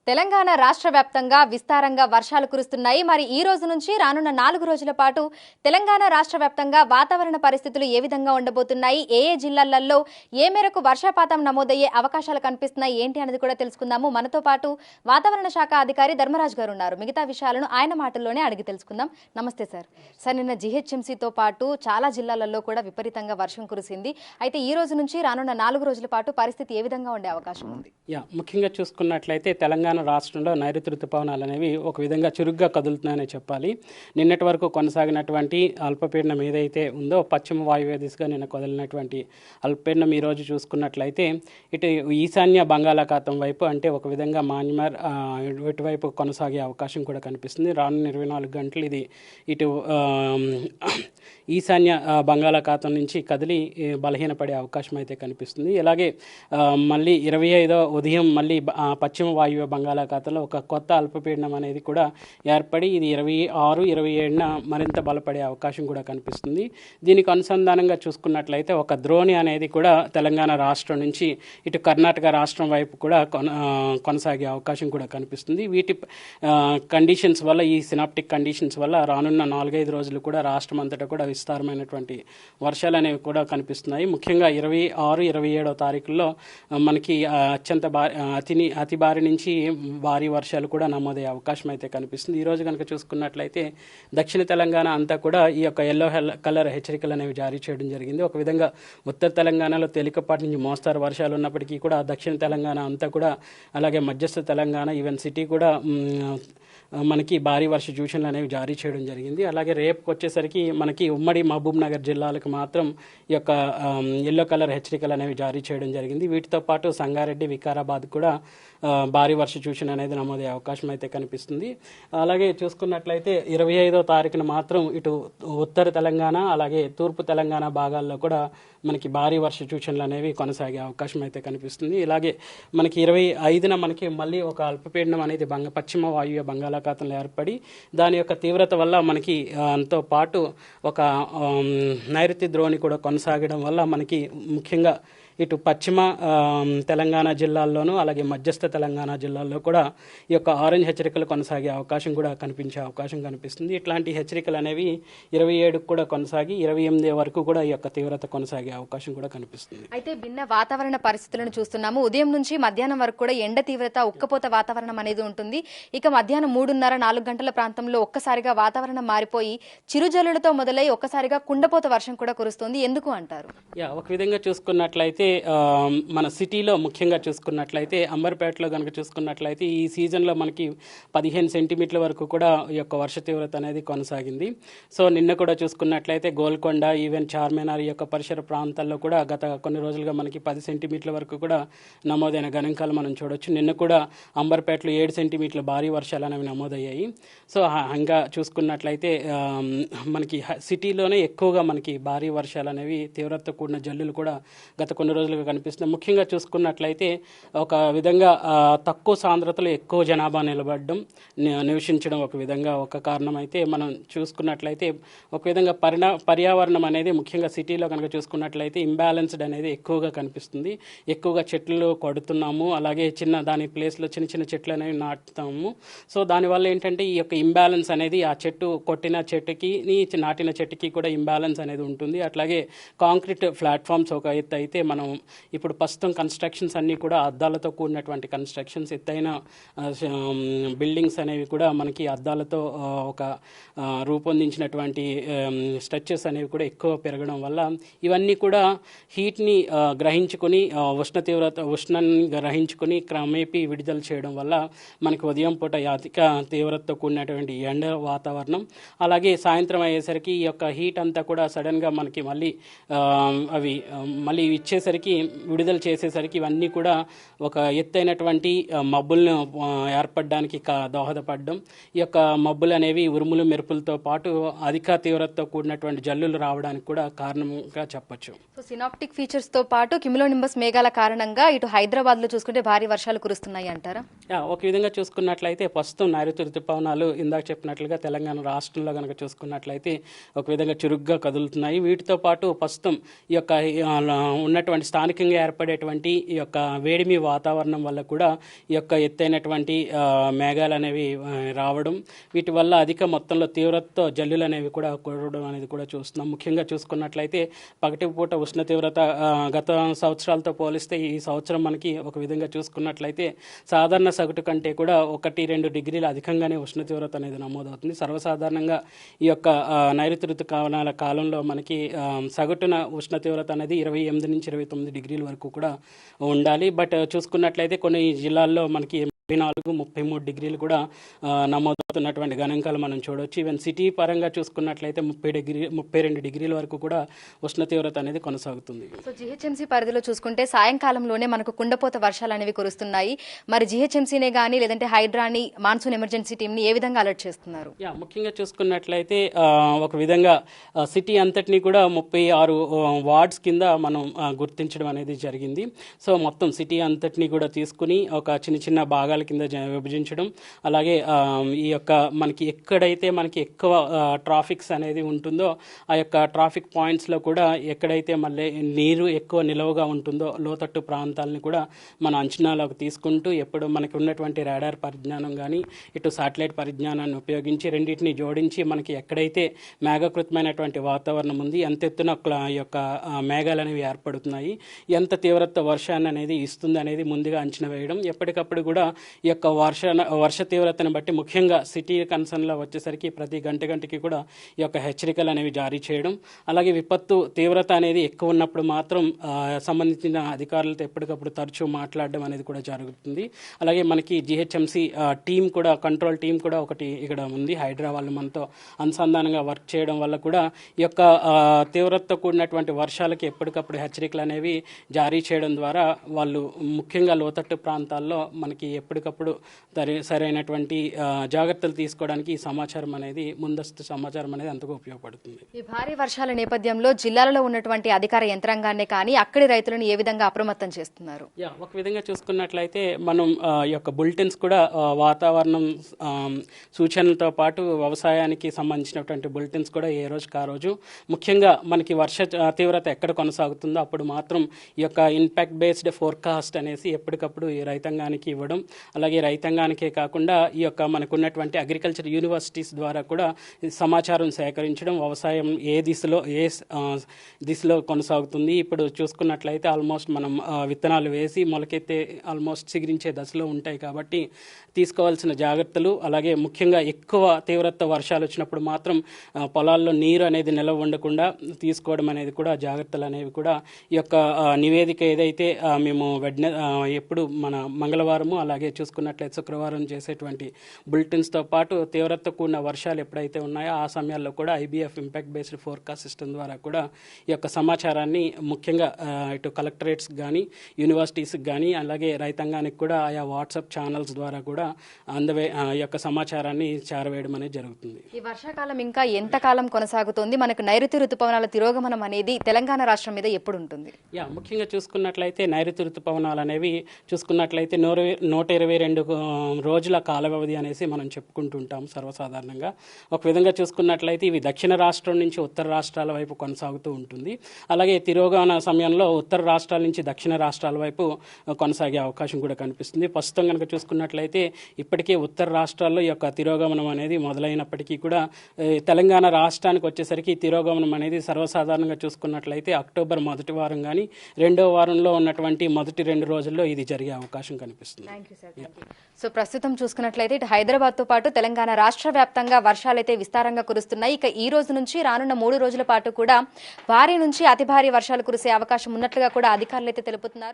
తెలంగాణ రాష్ట్ర వ్యాప్తంగా విస్తారంగా వర్షాలు కురుస్తున్నాయి. మరి ఈ రోజు నుంచి రానున్న 4 రోజుల పాటు తెలంగాణ రాష్ట్ర వ్యాప్తంగా వాతావరణ పరిస్థితులు ఏ విధంగా ఉండబోతున్నాయి, ఏ జిల్లాలలో ఏ మేరకు వర్షపాతం నమోదయ్యే అవకాశాలు కనిపిస్తున్నాయి ఏంటి అనేది కూడా తెలుసుకుందాము. మనతో పాటు వాతావరణ శాఖ అధికారి ధర్మరాజ్ గారు ఉన్నారు. మిగతా విషయాలను ఆయన మాటల్లోనే అడిగి తెలుసుకుందాం. నమస్తే సార్. సార్, నిన్న జీహెచ్ఎంసీతో పాటు చాలా జిల్లాలలో కూడా విపరీతంగా వర్షం కురిసింది. అయితే ఈ రోజు నుంచి రానున్న 4 రోజుల పాటు పరిస్థితి ఏ విధంగా ఉండే అవకాశం ఉంది? ముఖ్యంగా చూసుకున్నట్లయితే తెలంగాణ రాష్ట్రంలో నైరుతి ఋతుపవనాలు అనేవి ఒక విధంగా చురుగ్గా కదులుతున్నాయని చెప్పాలి. నిన్నటి వరకు కొనసాగినటువంటి అల్పపీడనం ఏదైతే ఉందో పశ్చిమ వాయువ్య దిశగా నిన్న కదిలినటువంటి అల్పపీడనం ఈరోజు చూసుకున్నట్లయితే ఇటు ఈశాన్య బంగాళాఖాతం వైపు అంటే ఒక విధంగా మాన్యమర్ ఇటువైపు కొనసాగే అవకాశం కూడా కనిపిస్తుంది. రానున్న 24 గంటలు ఇది ఇటు ఈశాన్య బంగాళాఖాతం నుంచి కదిలి బలహీనపడే అవకాశం అయితే కనిపిస్తుంది. ఇలాగే మళ్ళీ 25వ ఉదయం మళ్ళీ పశ్చిమ వాయువ్య బంగాళాఖాతంలో ఒక కొత్త అల్పపీడనం అనేది కూడా ఏర్పడి ఇది 26, 27న మరింత బలపడే అవకాశం కూడా కనిపిస్తుంది. దీనికి అనుసంధానంగా చూసుకున్నట్లయితే ఒక ద్రోణి అనేది కూడా తెలంగాణ రాష్ట్రం నుంచి ఇటు కర్ణాటక రాష్ట్రం వైపు కూడా కొనసాగే అవకాశం కూడా కనిపిస్తుంది. వీటి కండిషన్స్ వల్ల, ఈ సినాప్టిక్ కండిషన్స్ వల్ల రానున్న 4-5 రోజులు కూడా రాష్ట్రం అంతటా కూడా విస్తారమైనటువంటి వర్షాలు అనేవి కూడా కనిపిస్తున్నాయి. ముఖ్యంగా 26, 27వ తారీఖుల్లో మనకి అతి భారీ నుంచి భారీ వర్షాలు కూడా నమోదయ్యే అవకాశం అయితే కనిపిస్తుంది. ఈరోజు కనుక చూసుకున్నట్లయితే దక్షిణ తెలంగాణ అంతా కూడా ఈ యొక్క ఎల్లో కలర్ హెచ్చరికలు అనేవి జారీ చేయడం జరిగింది. ఒక విధంగా ఉత్తర తెలంగాణలో తేలికపాటి నుంచి మోస్తారు వర్షాలు ఉన్నప్పటికీ కూడా దక్షిణ తెలంగాణ అంతా కూడా, అలాగే మధ్యస్థ తెలంగాణ, ఈవెన్ సిటీ కూడా మనకి భారీ వర్ష సూచనలు అనేవి జారీ చేయడం జరిగింది. అలాగే రేపుకి వచ్చేసరికి మనకి ఉమ్మడి మహబూబ్ నగర్ జిల్లాలకు మాత్రం ఈ యొక్క ఎల్లో కలర్ హెచ్చరికలు అనేవి జారీ చేయడం జరిగింది. వీటితో పాటు సంగారెడ్డి, వికారాబాద్ కూడా భారీ వర్ష సూచన అనేది నమోదయ్యే అవకాశం అయితే కనిపిస్తుంది. అలాగే చూసుకున్నట్లయితే 25వ తారీఖున మాత్రం ఇటు ఉత్తర తెలంగాణ అలాగే తూర్పు తెలంగాణ భాగాల్లో కూడా మనకి భారీ వర్ష సూచనలు అనేవి కొనసాగే అవకాశం అయితే కనిపిస్తుంది. ఇలాగే మనకి 25న మనకి మళ్ళీ ఒక అల్పపీడనం అనేది పశ్చిమ వాయువ్య బంగాళాఖాతంలో ఏర్పడి దాని యొక్క తీవ్రత వల్ల మనకి దాంతో పాటు ఒక నైరుతి ద్రోణి కూడా కొనసాగడం వల్ల మనకి ముఖ్యంగా ఇటు పశ్చిమ తెలంగాణ జిల్లాల్లోనూ అలాగే మధ్యస్థ తెలంగాణ జిల్లాల్లో కూడా ఈ యొక్క ఆరెంజ్ హెచ్చరికలు కొనసాగే అవకాశం కూడా కనిపించే అవకాశం కనిపిస్తుంది. ఇట్లాంటి హెచ్చరికలు అనేవి 27కు కూడా కొనసాగి 28 వరకు కూడా ఈ యొక్క తీవ్రత కొనసాగే అవకాశం కూడా కనిపిస్తుంది. అయితే భిన్న వాతావరణ పరిస్థితులను చూస్తున్నాము. ఉదయం నుంచి మధ్యాహ్నం వరకు కూడా ఎండ తీవ్రత, ఉక్కపోత వాతావరణం అనేది ఉంటుంది. ఇక మధ్యాహ్నం 3:30-4 గంటల ప్రాంతంలో ఒక్కసారిగా వాతావరణం మారిపోయి చిరుజల్లులతో మొదలై ఒక్కసారిగా కుండపోత వర్షం కూడా కురుస్తుంది. ఎందుకు అంటారు? ఒక విధంగా చూసుకున్నట్లయితే మన సిటీలో ముఖ్యంగా చూసుకున్నట్లయితే అంబర్పేటలో కనుక చూసుకున్నట్లయితే ఈ సీజన్లో మనకి 15 సెంటీమీటర్ల వరకు కూడా ఈ యొక్క వర్ష తీవ్రత అనేది కొనసాగింది. సో నిన్న కూడా చూసుకున్నట్లయితే గోల్కొండ, ఈవెన్ చార్మినార్ ఈ యొక్క పరిసర ప్రాంతాల్లో కూడా గత కొన్ని రోజులుగా మనకి 10 సెంటీమీటర్ల వరకు కూడా నమోదైన గణాంకాలు మనం చూడొచ్చు. నిన్న కూడా అంబర్పేటలో 7 సెంటీమీటర్ల భారీ వర్షాలు అనేవి నమోదయ్యాయి. సో ఇంకా చూసుకున్నట్లయితే మనకి సిటీలోనే ఎక్కువగా మనకి భారీ వర్షాలు అనేవి తీవ్రతతో కూడిన జల్లులు కూడా గత కొన్ని రోజులుగా కనిపిస్తుంది. ముఖ్యంగా చూసుకున్నట్లయితే ఒక విధంగా తక్కువ సాంద్రతలో ఎక్కువ జనాభా నివసించడం ఒక విధంగా ఒక కారణం అయితే మనం చూసుకున్నట్లయితే ఒక విధంగా పర్యావరణం అనేది ముఖ్యంగా సిటీలో కనుక చూసుకున్నట్లయితే ఇంబ్యాలెన్స్డ్ అనేది ఎక్కువగా కనిపిస్తుంది. ఎక్కువగా చెట్లు కొడుతున్నాము, అలాగే దాని ప్లేస్లో చిన్న చిన్న చెట్లు అనేవి నాటుతాము. సో దానివల్ల ఏంటంటే ఈ యొక్క ఇంబ్యాలెన్స్ అనేది ఆ చెట్టు కొట్టిన చెట్టుకి నాటిన చెట్టుకి కూడా ఇంబ్యాలెన్స్ అనేది ఉంటుంది. అట్లాగే కాంక్రీట్ ప్లాట్ఫామ్స్ ఒక ఎత్తు అయితే మనం ఇప్పుడు ప్రస్తుతం కన్స్ట్రక్షన్స్ అన్నీ కూడా అద్దాలతో కూడినటువంటి కన్స్ట్రక్షన్స్, ఎత్తైన బిల్డింగ్స్ అనేవి కూడా మనకి అద్దాలతో ఒక రూపొందించినటువంటి స్ట్రక్చర్స్ అనేవి కూడా ఎక్కువ పెరగడం వల్ల ఇవన్నీ కూడా హీట్ని గ్రహించుకొని ఉష్ణాన్ని గ్రహించుకొని క్రమేపీ విడుదల చేయడం వల్ల మనకి ఉదయం పూట అధిక తీవ్రతతో కూడినటువంటి ఎండ వాతావరణం, అలాగే సాయంత్రం అయ్యేసరికి ఈ యొక్క హీట్ అంతా కూడా సడన్గా మనకి మళ్ళీ ఇచ్చేసరికి విడుదల చేసేసరికి ఇవన్నీ కూడా ఒక ఎత్తైనటువంటి మబ్బులను ఏర్పడడానికి దోహదపడడం, ఈ యొక్క మబ్బులు అనేవి ఉరుములు మెరుపులతో పాటు అధిక తీవ్రతతో కూడినటువంటి జల్లులు రావడానికి కూడా కారణంగా చెప్పొచ్చు. సో సినాప్టిక్ ఫీచర్స్ తో పాటు క్యుములోనింబస్ మేఘాల కారణంగా ఇటు హైదరాబాద్ లో చూసుకుంటే భారీ వర్షాలు కురుస్తున్నాయి అంటారా? ఒక విధంగా చూసుకున్నట్లయితే ప్రస్తుతం నైరుతి ఋతుపవనాలు ఇందాక చెప్పినట్లుగా తెలంగాణ రాష్ట్రంలో కనుక చూసుకున్నట్లయితే ఒక విధంగా చురుగ్గా కదులుతున్నాయి. వీటితో పాటు ప్రస్తుతం ఈ యొక్క ఉన్నటువంటి స్థానికంగా ఏర్పడేటువంటి ఈ యొక్క వేడిమి వాతావరణం వల్ల కూడా ఈ యొక్క ఎత్తైనటువంటి మేఘాలు అనేవి రావడం, వీటి వల్ల అధిక మొత్తంలో తీవ్రతతో జల్లులు అనేవి కూడా కురవడం అనేది కూడా చూస్తున్నాం. ముఖ్యంగా చూసుకున్నట్లయితే పగటిపూట ఉష్ణ తీవ్రత గత సంవత్సరాలతో పోలిస్తే ఈ సంవత్సరం మనకి ఒక విధంగా చూసుకున్నట్లయితే సాధారణ సగటు కంటే కూడా 1-2 డిగ్రీలు అధికంగానే ఉష్ణ తీవ్రత అనేది నమోదవుతుంది. సర్వసాధారణంగా ఈ యొక్క నైరుతి ఋతుపవనాల కాలంలో మనకి సగటున ఉష్ణ తీవ్రత అనేది 28 నుంచి 29 డిగ్రీల వరకు కూడా ఉండాలి. బట్ చూసుకున్నట్లయితే కొన్ని జిల్లాల్లో మనకి 34-33 డిగ్రీలు కూడా నమోదవుతున్నటువంటి గణాంకాలు మనం చూడవచ్చు. ఈవెన్ సిటీ పరంగా చూసుకున్నట్లయితే 32 డిగ్రీల వరకు కూడా ఉష్ణ తీవ్రత అనేది కొనసాగుతుంది. సో జిహెచ్ఎంసీ పరిధిలో చూసుకుంటే సాయంకాలంలోనే మనకు కుండపోత వర్షాలు అనేవి కురుస్తున్నాయి. మరి జిహెచ్ఎంసీనే కానీ లేదంటే హైడ్రాని మాన్సూన్ ఎమర్జెన్సీ టీంని ఏ విధంగా అలర్ట్ చేస్తున్నారు? ముఖ్యంగా చూసుకున్నట్లయితే ఒక విధంగా సిటీ అంతటినీ కూడా 36 వార్డ్స్ కింద మనం గుర్తించడం అనేది జరిగింది. సో మొత్తం సిటీ అంతటినీ కూడా తీసుకుని ఒక చిన్న భాగాల కింద విభజించడం, అలాగే ఈ యొక్క మనకి ఎక్కడైతే మనకి ఎక్కువ ట్రాఫిక్స్ అనేది ఉంటుందో ఆ యొక్క ట్రాఫిక్ పాయింట్స్లో కూడా ఎక్కడైతే మళ్ళీ నీరు ఎక్కువ నిలవగా ఉంటుందో లోతట్టు ప్రాంతాలని కూడా మన అంచనాలోకి తీసుకుంటూ ఎప్పుడు మనకి ఉన్నటువంటి రాడార్ పరిజ్ఞానం కానీ ఇటు శాటిలైట్ పరిజ్ఞానాన్ని ఉపయోగించి రెండింటిని జోడించి మనకి ఎక్కడైతే మేఘకృతమైనటువంటి వాతావరణం ఉంది, ఎంత ఎత్తున ఈ యొక్క మేఘాలు అనేవి ఏర్పడుతున్నాయి, ఎంత తీవ్రత వర్షాన్ని అనేది ఇస్తుంది అనేది ముందుగా అంచనా వేయడం, ఎప్పటికప్పుడు కూడా ఈ యొక్క వర్ష తీవ్రతను బట్టి ముఖ్యంగా సిటీ కన్సర్న్లో వచ్చేసరికి ప్రతి గంటకి కూడా ఈ యొక్క హెచ్చరికలు అనేవి జారీ చేయడం, అలాగే విపత్తు తీవ్రత అనేది ఎక్కువ ఉన్నప్పుడు మాత్రం సంబంధించిన అధికారులతో ఎప్పటికప్పుడు తరచూ మాట్లాడడం అనేది కూడా జరుగుతుంది. అలాగే మనకి జిహెచ్ఎంసీ టీం కూడా కంట్రోల్ టీం కూడా ఒకటి ఇక్కడ ఉంది. హైడ్రా వాళ్ళు మనతో అనుసంధానంగా వర్క్ చేయడం వల్ల కూడా ఈ యొక్క తీవ్రతతో కూడినటువంటి వర్షాలకి ఎప్పటికప్పుడు హెచ్చరికలు అనేవి జారీ చేయడం ద్వారా వాళ్ళు ముఖ్యంగా లోతట్టు ప్రాంతాల్లో మనకి ఎప్పటికప్పుడు సరైనటువంటి జాగ్రత్తలు తీసుకోవడానికి ఈ సమాచారం అనేది ముందస్తు సమాచారం అనేది అంతగా ఉపయోగపడుతుంది. ఈ భారీ వర్షాల నేపథ్యంలో జిల్లాలలో ఉన్నటువంటి అధికార యంత్రాంగాన్ని కానీ అక్కడి రైతులను ఏ విధంగా అప్రమత్తం చేస్తున్నారు? ఒక విధంగా చూసుకున్నట్లయితే మనం ఈ యొక్క బులెటిన్స్ కూడా వాతావరణం సూచనలతో పాటు వ్యవసాయానికి సంబంధించినటువంటి బులెటిన్స్ కూడా ఏ రోజుకి ఆ రోజు ముఖ్యంగా మనకి వర్ష తీవ్రత ఎక్కడ కొనసాగుతుందో అప్పుడు మాత్రం ఈ యొక్క ఇంపాక్ట్ బేస్డ్ ఫోర్కాస్ట్ అనేసి ఎప్పటికప్పుడు ఈ రైతాంగానికి ఇవ్వడం, అలాగే రైతాంగానికే కాకుండా ఈ యొక్క మనకున్నటువంటి అగ్రికల్చర్ యూనివర్సిటీస్ ద్వారా కూడా సమాచారం సేకరించడం, వ్యవసాయం ఏ దిశలో కొనసాగుతుంది. ఇప్పుడు చూసుకున్నట్లయితే ఆల్మోస్ట్ మనం విత్తనాలు వేసి మొలకెత్తే ఆల్మోస్ట్ చిగురించే దశలో ఉంటాయి కాబట్టి తీసుకోవాల్సిన జాగ్రత్తలు, అలాగే ముఖ్యంగా ఎక్కువ తీవ్రత వర్షాలు వచ్చినప్పుడు మాత్రం పొలాల్లో నీరు అనేది నిలవ ఉండకుండా తీసుకోవడం అనేది కూడా జాగ్రత్తలు అనేవి కూడా ఈ యొక్క నివేదిక ఏదైతే మేము ఎప్పుడు మన మంగళవారము అలాగే చూసుకున్నట్లయితే శుక్రవారం చేసేటువంటి బులెటిన్స్తో పాటు తీవ్రత కూడిన వర్షాలు ఎప్పుడైతే ఉన్నాయో ఆ సమయాల్లో కూడా IBF impact based forecast system ద్వారా కూడా ఈ యొక్క సమాచారాన్ని ముఖ్యంగా ఇటు కలెక్టరేట్స్ కానీ యూనివర్సిటీస్కి కానీ అలాగే రైతాంగానికి కూడా ఆయా వాట్సాప్ ఛానల్స్ ద్వారా కూడా ఈ యొక్క సమాచారాన్ని చేరవేయడం అనేది జరుగుతుంది. ఈ వర్షాకాలం ఇంకా ఎంతకాలం కొనసాగుతుంది? మనకు నైరుతి ఋతుపవనాల తిరోగమనం అనేది తెలంగాణ రాష్ట్రం మీద ఎప్పుడు ఉంటుంది? ముఖ్యంగా చూసుకున్నట్లయితే నైరుతి ఋతుపవనాలు అనేవి చూసుకున్నట్లయితే 122 రోజుల కాల వ్యవధి అనేసి మనం చెప్పుకుంటుంటాం సర్వసాధారణంగా. ఒక విధంగా చూసుకున్నట్లయితే ఇవి దక్షిణ రాష్ట్రం నుంచి ఉత్తర రాష్ట్రాల వైపు కొనసాగుతూ ఉంటుంది. అలాగే తిరోగమన సమయంలో ఉత్తర రాష్ట్రాల నుంచి దక్షిణ రాష్ట్రాల వైపు కొనసాగే అవకాశం కూడా కనిపిస్తుంది. ప్రస్తుతం కనుక చూసుకున్నట్లయితే ఇప్పటికే ఉత్తర రాష్ట్రాల్లో ఈ యొక్క తిరోగమనం అనేది మొదలైనప్పటికీ కూడా తెలంగాణ రాష్ట్రానికి వచ్చేసరికి తిరోగమనం అనేది సర్వసాధారణంగా చూసుకున్నట్లయితే అక్టోబర్ మొదటి వారం కానీ రెండో వారంలో ఉన్నటువంటి మొదటి 2 రోజుల్లో ఇది జరిగే అవకాశం కనిపిస్తుంది. సో ప్రస్తుతం చూసుకున్నట్లయితే ఇటు హైదరాబాద్తో పాటు తెలంగాణ రాష్ట్ర వ్యాప్తంగా వర్షాలైతే విస్తారంగా కురుస్తున్నాయి. ఇక ఈ రోజు నుంచి రానున్న 3 రోజుల పాటు కూడా భారీ నుంచి అతి భారీ వర్షాలు కురిసే అవకాశం ఉన్నట్లుగా కూడా అధికారులు అయితే తెలుపుతున్నారు.